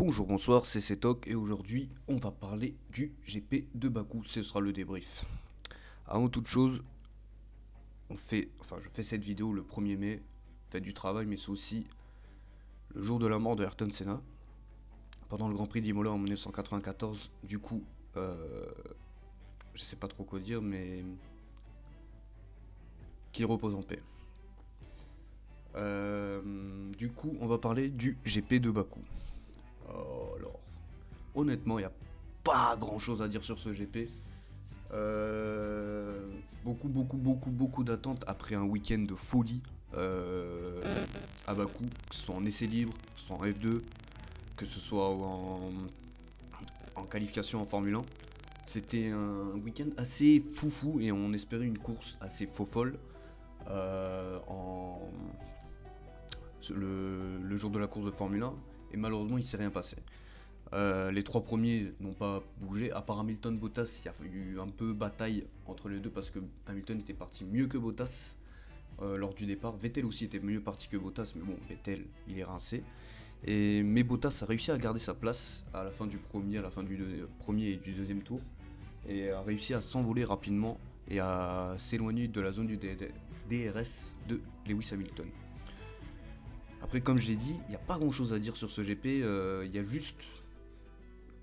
Bonjour, bonsoir, c'est Setok et aujourd'hui on va parler du GP de Bakou, ce sera le débrief. Avant toute chose, je fais cette vidéo le 1er mai, fête du travail, mais c'est aussi le jour de la mort de Ayrton Senna, pendant le Grand Prix d'Imola en 1994. Du coup, je sais pas trop quoi dire, mais qu'il repose en paix. Du coup, on va parler du GP de Bakou. Alors, honnêtement, il n'y a pas grand chose à dire sur ce GP. Beaucoup d'attentes après un week-end de folie à Bakou, que ce soit en essai libre, que ce soit en F2, que ce soit en qualification en Formule 1. C'était un week-end assez foufou et on espérait une course assez faux-folle le jour de la course de Formule 1 et malheureusement il s'est rien passé. Les trois premiers n'ont pas bougé, à part Hamilton, Bottas, il y a eu un peu bataille entre les deux parce que Hamilton était parti mieux que Bottas lors du départ. Vettel aussi était mieux parti que Bottas, mais bon, Vettel il est rincé. Mais Bottas a réussi à garder sa place à la fin du premier, à la fin du premier et du deuxième tour, et a réussi à s'envoler rapidement et à s'éloigner de la zone du DRS de Lewis Hamilton. Après, comme je l'ai dit, il n'y a pas grand chose à dire sur ce GP, il y a juste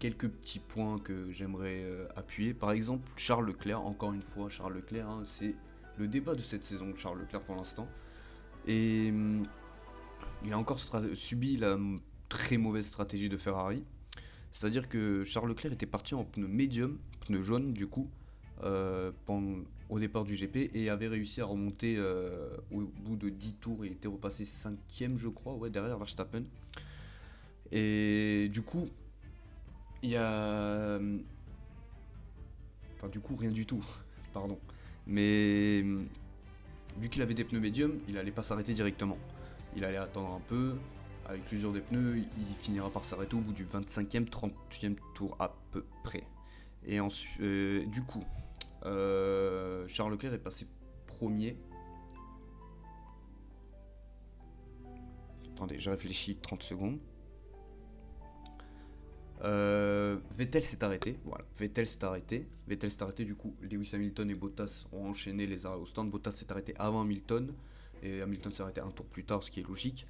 quelques petits points que j'aimerais appuyer. Par exemple, Charles Leclerc, encore une fois, Charles Leclerc, hein, c'est le débat de cette saison, Charles Leclerc pour l'instant. Et il a encore subi la très mauvaise stratégie de Ferrari. C'est-à-dire que Charles Leclerc était parti en pneu médium, pneu jaune du coup, au départ du GP et avait réussi à remonter au bout de 10 tours et était repassé 5ème je crois, ouais, derrière Verstappen. Et du coup, il y a... Enfin du coup rien du tout, pardon. Mais vu qu'il avait des pneus médiums, il allait pas s'arrêter directement. Il allait attendre un peu, avec l'usure des pneus, il finira par s'arrêter au bout du 25e, 30e tour à peu près. Et ensuite, du coup, Charles Leclerc est passé premier. Attendez, j'ai réfléchi 30 secondes. Vettel s'est arrêté, voilà. Vettel s'est arrêté, du coup, Lewis Hamilton et Bottas ont enchaîné les arrêts au stand. Bottas s'est arrêté avant Hamilton, et Hamilton s'est arrêté un tour plus tard, ce qui est logique,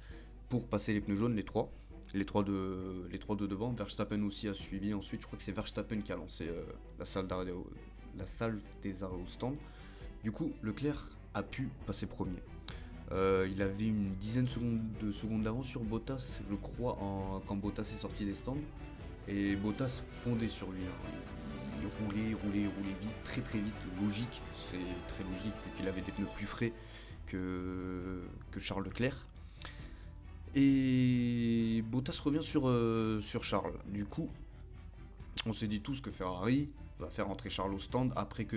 pour passer les pneus jaunes, les trois de devant. Verstappen aussi a suivi ensuite, je crois que c'est Verstappen qui a lancé la salle des arrêts au stand. Du coup, Leclerc a pu passer premier. Il avait une dizaine de secondes d'avance sur Bottas, je crois, quand Bottas est sorti des stands. Et Bottas fondait sur lui. Il roulait vite, très très vite, logique. C'est très logique vu qu'il avait des pneus plus frais que Charles Leclerc. Et Bottas revient sur Charles. Du coup, on s'est dit tous que Ferrari va faire entrer Charles au stand après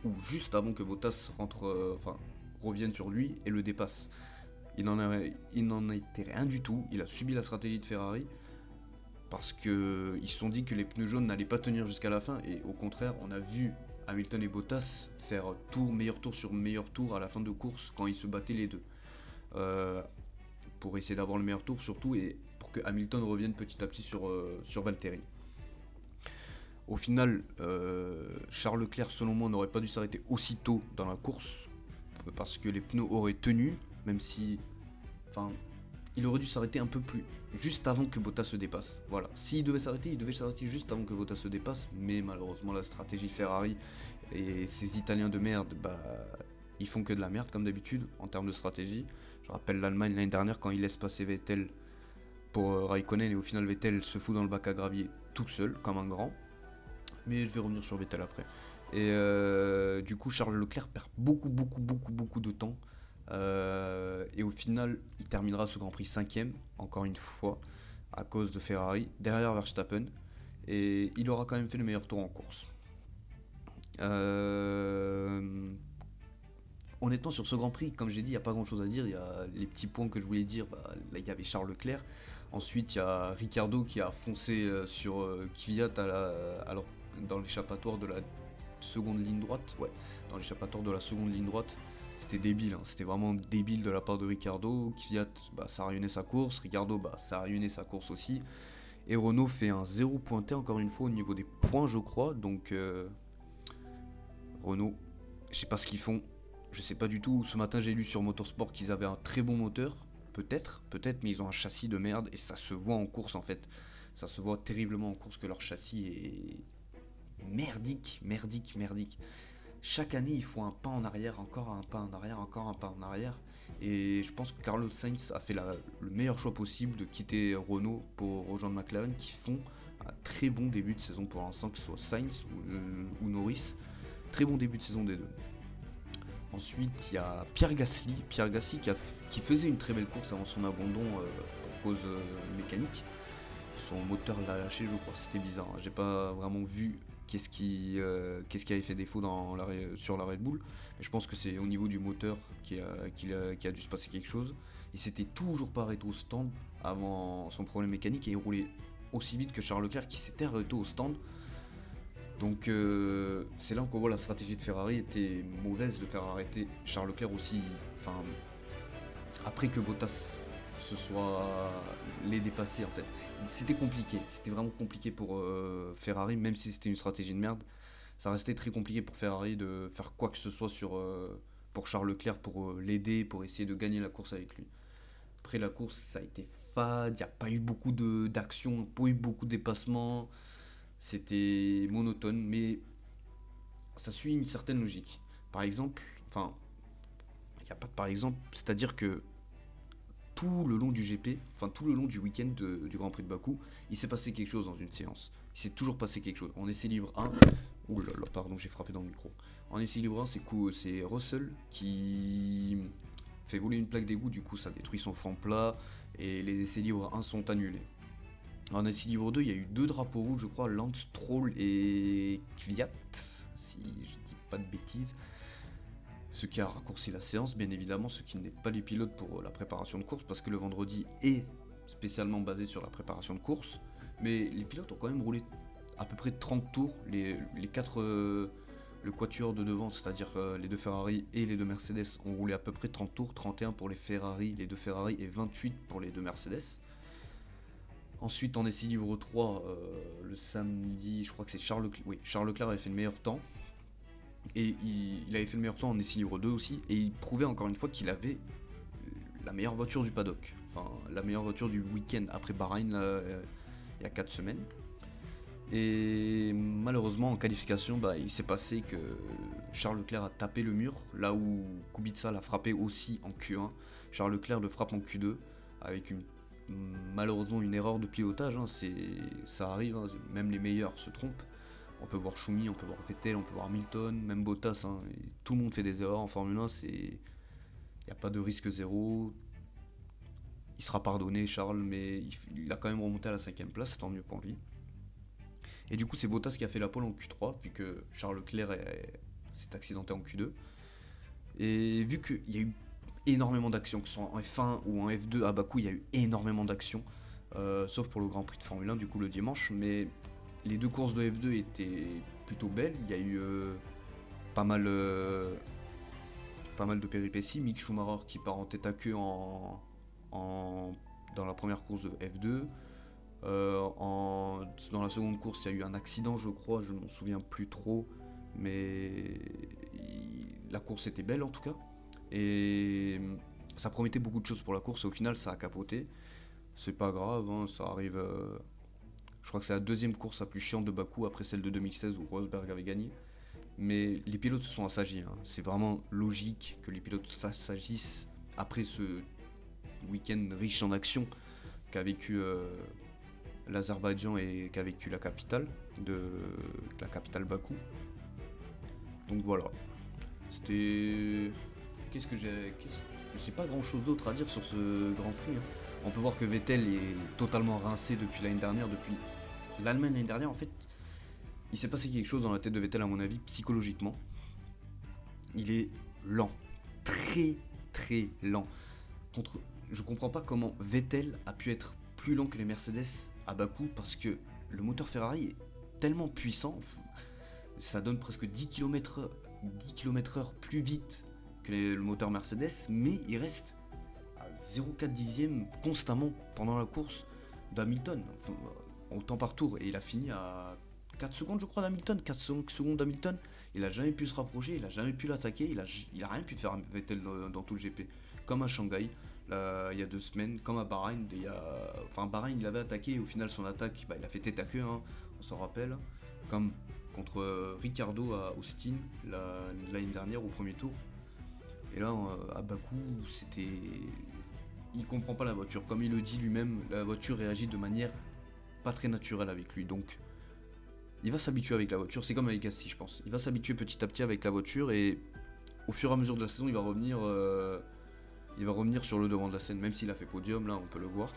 ou juste avant que Bottas revienne sur lui et le dépasse. Il n'en a été rien du tout. Il a subi la stratégie de Ferrari parce qu'ils se sont dit que les pneus jaunes n'allaient pas tenir jusqu'à la fin, et au contraire, on a vu Hamilton et Bottas faire meilleur tour sur meilleur tour à la fin de course quand ils se battaient les deux. Pour essayer d'avoir le meilleur tour surtout, et pour que Hamilton revienne petit à petit sur Valtteri. Au final, Charles Leclerc, selon moi, n'aurait pas dû s'arrêter aussitôt dans la course, parce que les pneus auraient tenu, même si... Enfin, il aurait dû s'arrêter un peu plus, juste avant que Bottas se dépasse. Voilà, s'il devait s'arrêter, il devait s'arrêter juste avant que Bottas se dépasse, mais malheureusement la stratégie Ferrari et ces Italiens de merde, ils font que de la merde comme d'habitude en termes de stratégie. Je rappelle l'Allemagne l'année dernière quand ils laissent passer Vettel pour Raikkonen, et au final Vettel se fout dans le bac à gravier tout seul, comme un grand. Mais je vais revenir sur Vettel après. Et du coup Charles Leclerc perd beaucoup de temps. Et au final, il terminera ce Grand Prix 5ème, encore une fois, à cause de Ferrari, derrière Verstappen. Et il aura quand même fait le meilleur tour en course. Honnêtement, sur ce Grand Prix, comme j'ai dit, il n'y a pas grand chose à dire. Il y a les petits points que je voulais dire. Là, il y avait Charles Leclerc. Ensuite, il y a Ricciardo qui a foncé sur Kvyat dans l'échappatoire de la seconde ligne droite. Ouais, dans l'échappatoire de la seconde ligne droite. C'était débile, hein. C'était vraiment débile de la part de Ricciardo. Kvyat, ça a ruiné sa course. Ricciardo, ça a ruiné sa course aussi. Et Renault fait un 0 pointé encore une fois au niveau des points, je crois. Donc Renault, je sais pas ce qu'ils font. Je sais pas du tout. Ce matin, j'ai lu sur Motorsport qu'ils avaient un très bon moteur. Peut-être, mais ils ont un châssis de merde et ça se voit en course en fait. Ça se voit terriblement en course que leur châssis est merdique. Chaque année, ils font un pas en arrière, encore un pas en arrière, encore un pas en arrière. Et je pense que Carlos Sainz a fait le meilleur choix possible de quitter Renault pour rejoindre McLaren, qui font un très bon début de saison pour l'instant, que ce soit Sainz ou Norris. Très bon début de saison des deux. Ensuite, il y a Pierre Gasly qui faisait une très belle course avant son abandon pour cause mécanique. Son moteur l'a lâché, je crois. C'était bizarre, hein. J'ai pas vraiment vu qu'est-ce qui avait fait défaut sur la Red Bull. Mais je pense que c'est au niveau du moteur qu'il a dû se passer quelque chose. Il s'était toujours pas arrêté au stand avant son problème mécanique et il roulait aussi vite que Charles Leclerc qui s'était arrêté au stand. Donc c'est là qu'on voit la stratégie de Ferrari était mauvaise de faire arrêter Charles Leclerc aussi. Enfin, après que Bottas se soit les dépasser en fait. C'était compliqué, c'était vraiment compliqué pour Ferrari, même si c'était une stratégie de merde. Ça restait très compliqué pour Ferrari de faire quoi que ce soit pour Charles Leclerc, pour l'aider, pour essayer de gagner la course avec lui. Après la course, ça a été fade, il n'y a pas eu beaucoup d'action, pas eu beaucoup de dépassements. C'était monotone, mais ça suit une certaine logique. Par exemple, enfin, il n'y a pas de par exemple, c'est-à-dire que tout le long du GP, enfin tout le long du week-end du Grand Prix de Bakou, il s'est passé quelque chose dans une séance. Il s'est toujours passé quelque chose. En essai libre 1, ouh là là, pardon, j'ai frappé dans le micro. En essai libre 1, c'est Russell qui fait voler une plaque d'égout, du coup ça détruit son fond plat et les essais libres 1 sont annulés. En essai libre 2, il y a eu 2 drapeaux rouges, je crois, Lance Stroll et Kvyat, si je dis pas de bêtises. Ce qui a raccourci la séance, bien évidemment, ce qui n'aide pas les pilotes pour la préparation de course, parce que le vendredi est spécialement basé sur la préparation de course. Mais les pilotes ont quand même roulé à peu près 30 tours, les 4, le quatuor de devant, c'est-à-dire les 2 Ferrari et les 2 Mercedes, ont roulé à peu près 30 tours, 31 pour les les 2 Ferrari et 28 pour les 2 Mercedes. Ensuite, en essai libre 3, le samedi, je crois que c'est Charles Leclerc avait fait le meilleur temps. Et il avait fait le meilleur temps en essai libre 2 aussi. Et il prouvait encore une fois qu'il avait la meilleure voiture du paddock. Enfin, la meilleure voiture du week-end après Bahreïn, là, il y a 4 semaines. Et malheureusement, en qualification, il s'est passé que Charles Leclerc a tapé le mur. Là où Kubica l'a frappé aussi en Q1. Charles Leclerc le frappe en Q2 avec malheureusement une erreur de pilotage, hein, ça arrive, hein, même les meilleurs se trompent. On peut voir Schumi, on peut voir Vettel, on peut voir Hamilton, même Bottas, hein, tout le monde fait des erreurs en Formule 1, il n'y a pas de risque zéro. Il sera pardonné Charles, mais il a quand même remonté à la 5ème place, tant mieux pour lui. Et du coup c'est Bottas qui a fait la pole en Q3, vu que Charles Leclerc s'est accidenté en Q2. Et vu qu'il y a eu énormément d'actions, que ce soit en F1 ou en F2 à Bakou, il y a eu énormément d'actions, sauf pour le Grand Prix de Formule 1 du coup le dimanche, mais les 2 courses de F2 étaient plutôt belles, il y a eu pas mal de péripéties. Mick Schumacher qui part en tête à queue dans la première course de F2. Dans la seconde course, il y a eu un accident, je crois, je ne m'en souviens plus trop, mais la course était belle en tout cas. Et ça promettait beaucoup de choses pour la course, et au final ça a capoté. C'est pas grave, hein, ça arrive. Je crois que c'est la 2ème course la plus chiante de Bakou après celle de 2016 où Rosberg avait gagné. Mais les pilotes se sont assagis, hein. C'est vraiment logique que les pilotes s'assagissent après ce week-end riche en action qu'a vécu l'Azerbaïdjan et qu'a vécu la capitale Bakou. Donc voilà. C'était. J'ai pas grand chose d'autre à dire sur ce Grand Prix, hein. On peut voir que Vettel est totalement rincé depuis l'année dernière, depuis l'Allemagne l'année dernière. En fait, il s'est passé quelque chose dans la tête de Vettel à mon avis, psychologiquement. Il est lent, très très lent. Je comprends pas comment Vettel a pu être plus lent que les Mercedes à Bakou, parce que le moteur Ferrari est tellement puissant, ça donne presque 10 km/h plus vite que le moteur Mercedes, mais il reste à 0,4 dixième constamment pendant la course d'Hamilton. Enfin, au temps par tour. Et il a fini à 4 secondes, je crois, d'Hamilton. 4 secondes d'Hamilton. Il a jamais pu se rapprocher, il a jamais pu l'attaquer. Il a rien pu faire Vettel dans tout le GP. Comme à Shanghai, là, il y a 2 semaines. Comme à Bahreïn. Enfin, Bahreïn, il avait attaqué. Et au final, son attaque, bah, il a fait tête à queue, hein, on s'en rappelle. Comme contre Ricciardo à Austin l'année dernière au premier tour. Et là, à Bakou, c'était. Il comprend pas la voiture. Comme il le dit lui-même, la voiture réagit de manière pas très naturelle avec lui. Donc, il va s'habituer avec la voiture. C'est comme avec Gasly, je pense. Il va s'habituer petit à petit avec la voiture et au fur et à mesure de la saison, il va revenir sur le devant de la scène. Même s'il a fait podium, là, on peut le voir.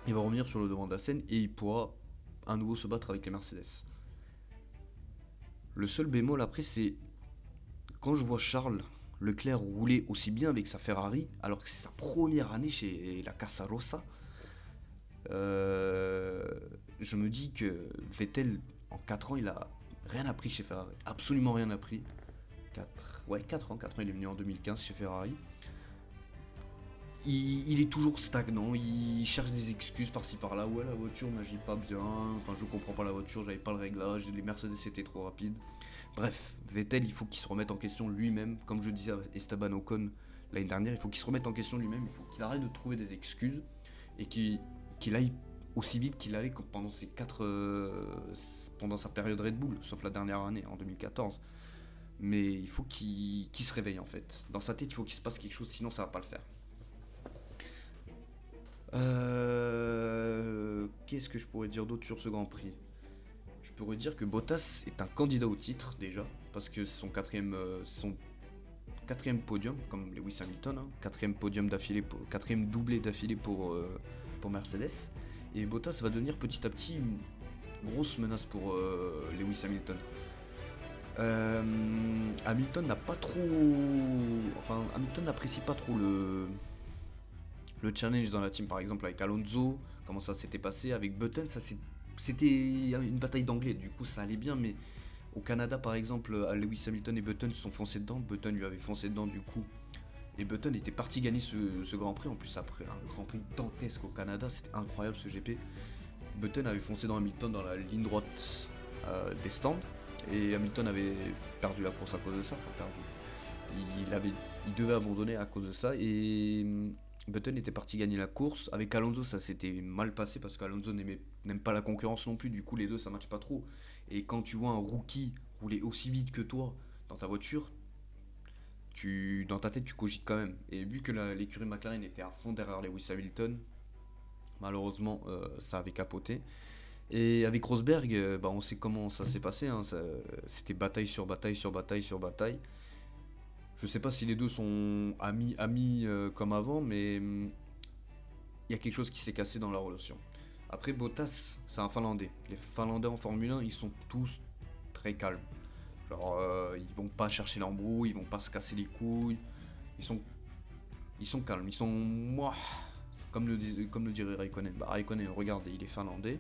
Il va revenir sur le devant de la scène et il pourra à nouveau se battre avec les Mercedes. Le seul bémol après, c'est quand je vois Charles Leclerc rouler aussi bien avec sa Ferrari, alors que c'est sa première année chez la Casa Rossa, je me dis que Vettel, en 4 ans, il a rien appris chez Ferrari. Absolument rien appris. 4 ans, il est venu en 2015 chez Ferrari. Il est toujours stagnant, il cherche des excuses par-ci par-là. Ouais, la voiture n'agit pas bien, enfin je comprends pas la voiture, j'avais pas le réglage, les Mercedes étaient trop rapides. Bref, Vettel, il faut qu'il se remette en question lui-même, comme je disais à Esteban Ocon l'année dernière, il faut qu'il se remette en question lui-même, il faut qu'il arrête de trouver des excuses et qu'il aille aussi vite qu'il allait pendant pendant sa période Red Bull, sauf la dernière année, en 2014. Mais il faut qu'il se réveille en fait. Dans sa tête, il faut qu'il se passe quelque chose, sinon ça va pas le faire. Qu'est-ce que je pourrais dire d'autre sur ce Grand Prix? Je pourrais dire que Bottas est un candidat au titre déjà, parce que c'est son quatrième podium, comme Lewis Hamilton, hein, quatrième podium d'affilée, quatrième doublé d'affilée pour Mercedes. Et Bottas va devenir petit à petit une grosse menace pour Lewis Hamilton. Hamilton n'a pas trop, enfin Hamilton n'apprécie pas trop le challenge dans la team, par exemple avec Alonso, comment ça s'était passé avec Button, c'était une bataille d'anglais, du coup ça allait bien, mais au Canada par exemple, Lewis Hamilton et Button se sont foncés dedans, Button lui avait foncé dedans du coup, et Button était parti gagner ce Grand Prix, en plus après un Grand Prix dantesque au Canada, c'était incroyable ce GP. Button avait foncé dans Hamilton dans la ligne droite des stands, et Hamilton avait perdu la course à cause de ça, enfin perdu. Il devait abandonner à cause de ça, et Button était parti gagner la course. Avec Alonso, ça s'était mal passé parce qu'Alonso n'aime pas la concurrence non plus. Du coup, les deux, ça matche pas trop. Et quand tu vois un rookie rouler aussi vite que toi dans ta voiture, dans ta tête, tu cogites quand même. Et vu que l'écurie McLaren était à fond derrière Lewis Hamilton, malheureusement, ça avait capoté. Et avec Rosberg, on sait comment ça s'est passé. Hein. C'était bataille sur bataille sur bataille sur bataille. Je sais pas si les deux sont amis comme avant, mais il y a quelque chose qui s'est cassé dans la relation. Après, Bottas, c'est un Finlandais. Les Finlandais en Formule 1, ils sont tous très calmes. Genre, ils vont pas chercher l'embrouille, ils vont pas se casser les couilles. Ils sont calmes, ils sont moi, comme le dirait Raikkonen. Bah, Raikkonen, regarde, il est finlandais.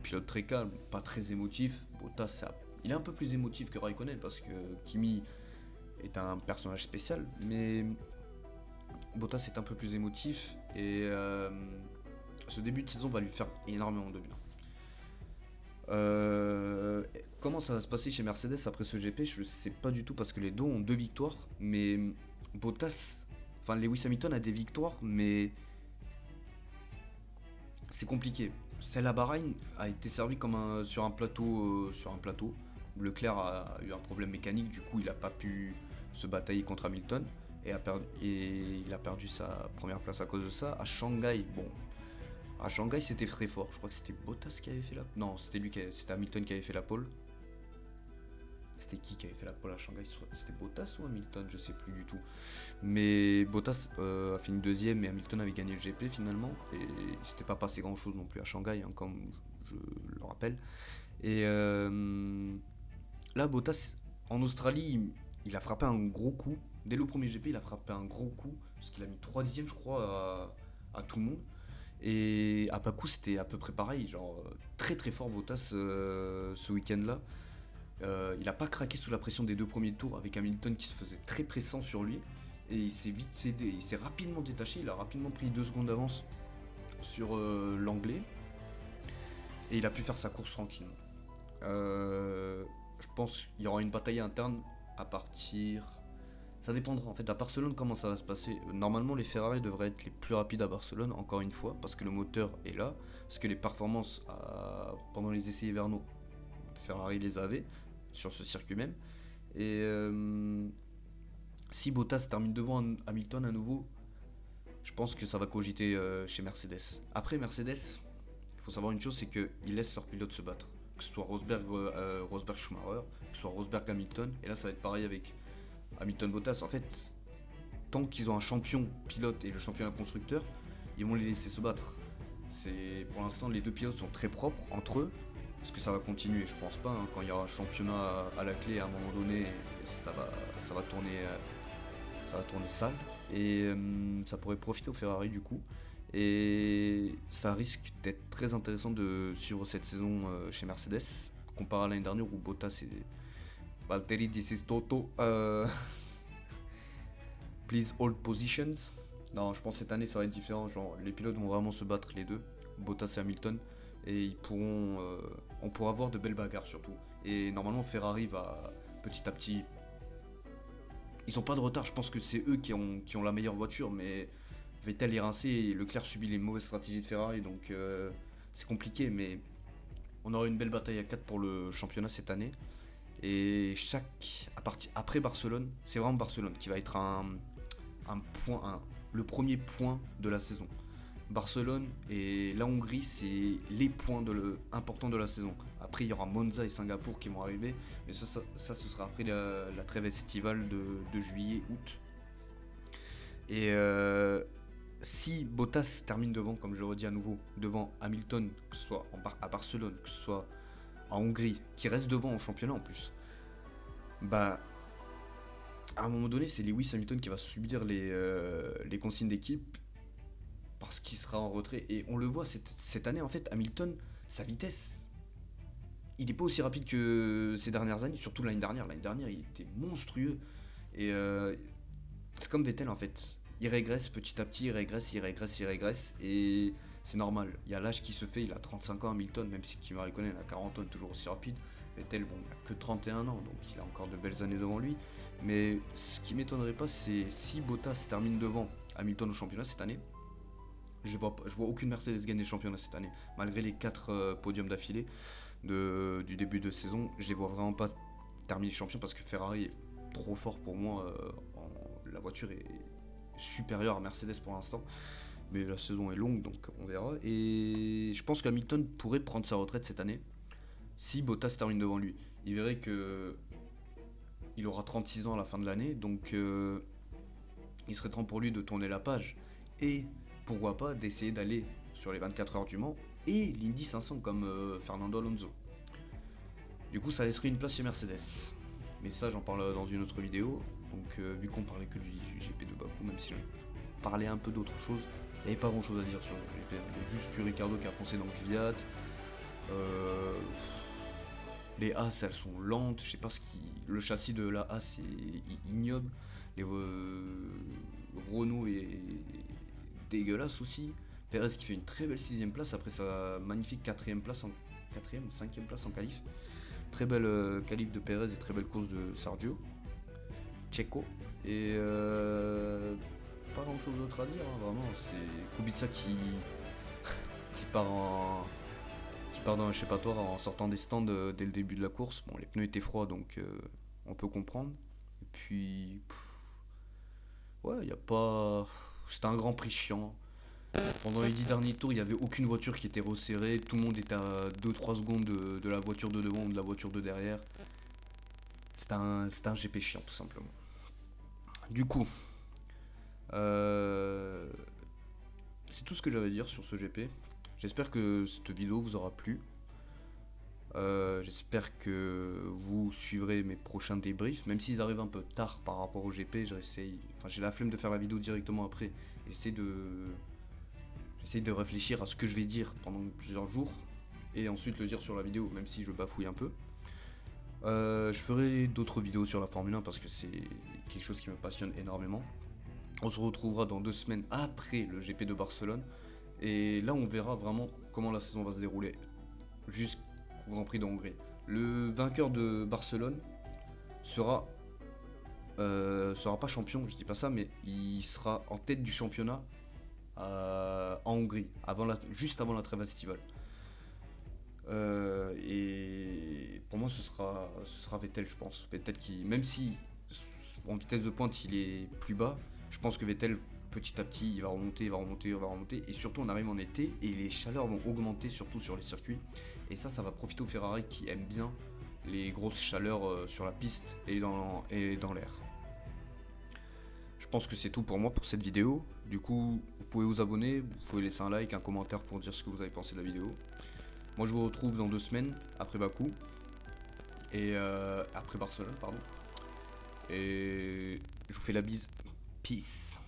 Pilote très calme, pas très émotif. Bottas, il est un peu plus émotif que Raikkonen parce que Kimi est un personnage spécial, mais Bottas est un peu plus émotif et ce début de saison va lui faire énormément de bien. Comment ça va se passer chez Mercedes après ce GP, je sais pas du tout parce que les deux ont 2 victoires, mais Lewis Hamilton a des victoires, mais c'est compliqué. Celle à Bahreïn a été servie comme sur un plateau. Leclerc a eu un problème mécanique, du coup il a pas pu se batailler contre Hamilton et il a perdu sa première place à cause de ça. À Shanghai, c'était très fort. Je crois que c'était Bottas qui avait fait la. Non, c'était Hamilton qui avait fait la pole. C'était qui avait fait la pole à Shanghai? C'était Bottas ou Hamilton? Je sais plus du tout. Mais Bottas a fini deuxième et Hamilton avait gagné le GP finalement. Et il s'était pas passé grand chose non plus à Shanghai, hein, comme je le rappelle. Et là, Bottas en Australie, il a frappé un gros coup. Dès le premier GP, il a frappé un gros coup. Parce qu'il a mis 3 dixièmes, je crois, à tout le monde. Et à Bakou, c'était à peu près pareil. Genre, très très fort Bottas ce week-end-là. Il a pas craqué sous la pression des 2 premiers tours avec Hamilton qui se faisait très pressant sur lui. Et il s'est vite cédé, il s'est rapidement détaché. Il a rapidement pris 2 secondes d'avance sur l'anglais. Et il a pu faire sa course tranquillement. Je pense qu'il y aura une bataille interne à partir... Ça dépendra en fait à Barcelone comment ça va se passer. Normalement les Ferrari devraient être les plus rapides à Barcelone, encore une fois, parce que le moteur est là, parce que les performances pendant les essais hivernaux, Ferrari les avait sur ce circuit même. Et si Bottas termine devant Hamilton à nouveau, je pense que ça va cogiter chez Mercedes. Après Mercedes, il faut savoir une chose, c'est qu'ils laissent leurs pilotes se battre. Que ce soit Rosberg-Schumacher, que ce soit Rosberg-Hamilton, et là ça va être pareil avec Hamilton-Bottas. En fait, tant qu'ils ont un champion pilote et le championnat constructeur, ils vont les laisser se battre. Pour l'instant, les deux pilotes sont très propres entre eux. Est-ce que ça va continuer? Je pense pas. Quand il y aura un championnat à la clé, à un moment donné, ça va tourner sale. Et ça pourrait profiter au Ferrari du coup. Et ça risque d'être très intéressant de suivre cette saison chez Mercedes, comparé à l'année dernière où Bottas et Valtteri, this is Toto. Please hold positions. Non, je pense que cette année ça va être différent. Genre, les pilotes vont vraiment se battre les deux, Bottas et Hamilton, et on pourra voir de belles bagarres surtout. Et normalement Ferrari va petit à petit. Ils ont pas de retard. Je pense que c'est eux qui ont la meilleure voiture, mais Vettel est rincé et Leclerc subit les mauvaises stratégies de Ferrari, donc c'est compliqué. Mais on aura une belle bataille à 4 pour le championnat cette année. Et après Barcelone, c'est vraiment Barcelone qui va être le premier point de la saison. Barcelone et la Hongrie, c'est les points importants de la saison. Après, il y aura Monza et Singapour qui vont arriver, mais ça ce sera après la trêve estivale de juillet, août. Et si Bottas termine devant, comme je le redis à nouveau, devant Hamilton, que ce soit à Barcelone, que ce soit en Hongrie, qui reste devant en championnat en plus, bah à un moment donné, c'est Lewis Hamilton qui va subir les consignes d'équipe parce qu'il sera en retrait. Et on le voit cette année, en fait, Hamilton, sa vitesse, il n'est pas aussi rapide que ces dernières années, surtout l'année dernière. L'année dernière, il était monstrueux. Et c'est comme Vettel, en fait. Il régresse petit à petit, il régresse. Et c'est normal. Il y a l'âge qui se fait, il a 35 ans, Hamilton, même si Kimi Raikkonen a 40 ans, toujours aussi rapide. Vettel, bon, il n'a que 31 ans, donc il a encore de belles années devant lui. Mais ce qui m'étonnerait pas, c'est si Bottas termine devant Hamilton au championnat cette année. Je vois aucune Mercedes gagner le championnat cette année. Malgré les 4 podiums d'affilée du début de saison, je les vois vraiment pas terminer champion parce que Ferrari est trop fort pour moi. La voiture est supérieure à Mercedes pour l'instant. Mais la saison est longue, donc on verra. Et je pense qu'Hamilton pourrait prendre sa retraite cette année si Bottas termine devant lui. Il verrait que il aura 36 ans à la fin de l'année, donc il serait temps pour lui de tourner la page. Et pourquoi pas d'essayer d'aller sur les 24 heures du Mans et l'Indy 500 comme Fernando Alonso. Du coup, ça laisserait une place chez Mercedes. Mais ça, j'en parle dans une autre vidéo. Donc, vu qu'on parlait que du GP de Bakou, même si on parlait un peu d'autre chose, il n'y avait pas grand chose à dire sur le GP. Il y a juste eu Ricardo qui a foncé dans le Kvyat. Les As, elles sont lentes. Je sais pas le châssis de la As est ignoble. Les Renault est dégueulasse aussi. Perez qui fait une très belle 6ème place après sa magnifique 4ème ou 5ème place en qualif. Très belle qualif de Perez et très belle course de Sergio Checo. Et pas grand chose d'autre à dire, hein, vraiment. C'est Kubica qui part dans l'échappatoire en sortant des stands dès le début de la course. Bon, les pneus étaient froids donc on peut comprendre. Et puis ouais, il y a pas. C'était un grand prix chiant. Pendant les 10 derniers tours, il n'y avait aucune voiture qui était resserrée. Tout le monde était à 2-3 secondes de la voiture de devant ou de la voiture de derrière. C'était un GP chiant, tout simplement. Du coup, c'est tout ce que j'avais à dire sur ce GP. J'espère que cette vidéo vous aura plu. J'espère que vous suivrez mes prochains débriefs, même s'ils arrivent un peu tard par rapport au GP. J'ai la flemme de faire la vidéo directement après. J'essaie de réfléchir à ce que je vais dire pendant plusieurs jours et ensuite le dire sur la vidéo, même si je bafouille un peu. Je ferai d'autres vidéos sur la Formule 1 parce que c'est quelque chose qui me passionne énormément. On se retrouvera dans 2 semaines après le GP de Barcelone et là on verra vraiment comment la saison va se dérouler. jusqu'au Grand Prix de Hongrie. Le vainqueur de Barcelone sera pas champion, je dis pas ça, mais il sera en tête du championnat en Hongrie, juste avant la trêve estivale. Et pour moi, ce sera Vettel, je pense. Vettel qui, même si en vitesse de pointe il est plus bas, je pense que Vettel, petit à petit, il va remonter, il va remonter, il va remonter. Et surtout, on arrive en été et les chaleurs vont augmenter, surtout sur les circuits. Et ça va profiter aux Ferrari qui aiment bien les grosses chaleurs sur la piste et dans l'air. Je pense que c'est tout pour moi pour cette vidéo. Du coup, vous pouvez vous abonner, vous pouvez laisser un like, un commentaire pour dire ce que vous avez pensé de la vidéo. Moi, je vous retrouve dans 2 semaines après Bakou et après Barcelone, pardon. Et je vous fais la bise. Peace.